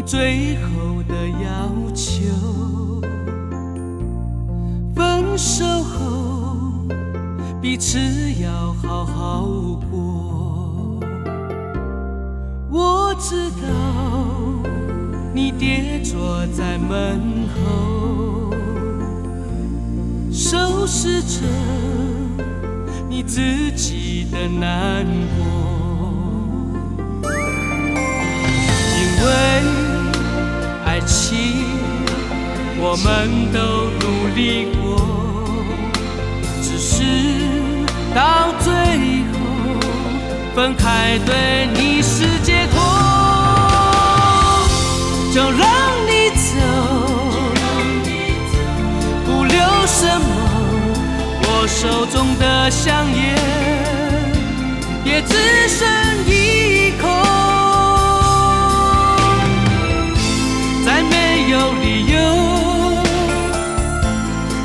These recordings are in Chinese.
最后的要求。分手后，彼此要好好过。我知道你跌坐在门后，收拾着你自己的难过。因为爱情我们都努力过，只是到最后分开对你是解脱。就让你走，不留什么，我手中的香烟也只剩一口。再没有理由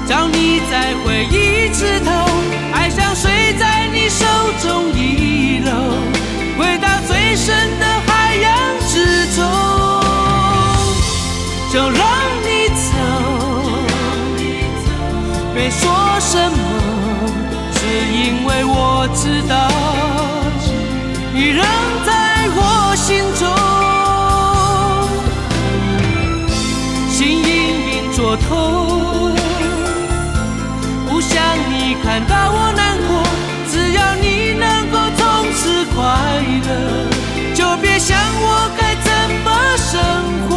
让你在回忆枝头，爱像水在你手中遗漏，回到最深的海洋之中。就让你走，没说什么，只因为我知道你仍在我心中。心隐隐作痛，不想你看到我难过，只要你能够从此快乐，就别想我该怎么生活。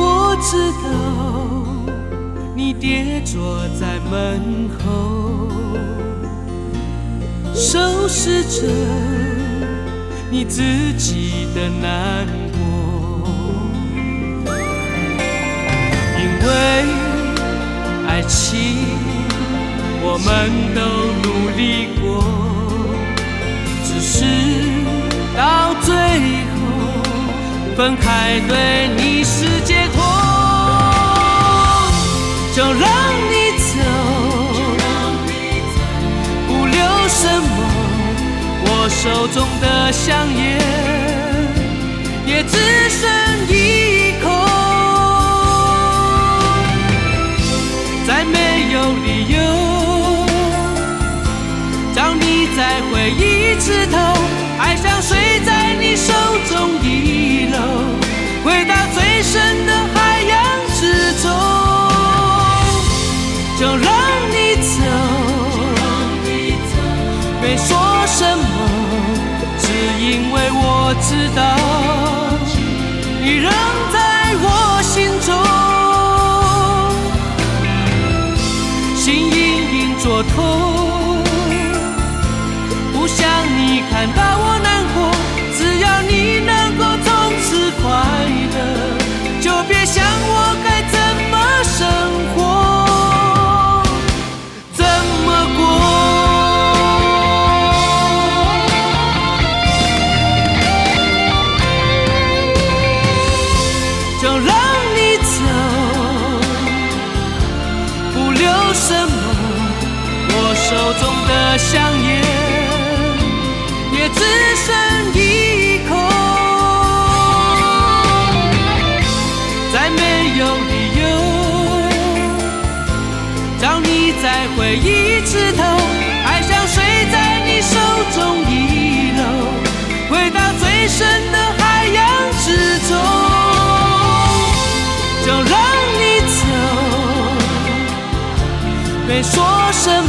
我知道你跌坐在门后，收拾着你自己的难过。因为爱情我们都努力过，只是到最后分开对你是解脱。就让你走，不留什么，我手中的香烟也只剩一口。再没有理由让你在回忆枝头，爱像水在你手中遗漏，回到最深的海洋之中。就让你走，没说什么，只因为我知道你仍在我心中。心隐隐作痛，不想你看到我难过，只要你能够从此快乐，就别想我该怎么生活。手中的香烟也只剩一口。再没有理由让你在回忆枝头，爱像水在你手中遗漏，回到最深的海洋之中。就让你走，没说什么，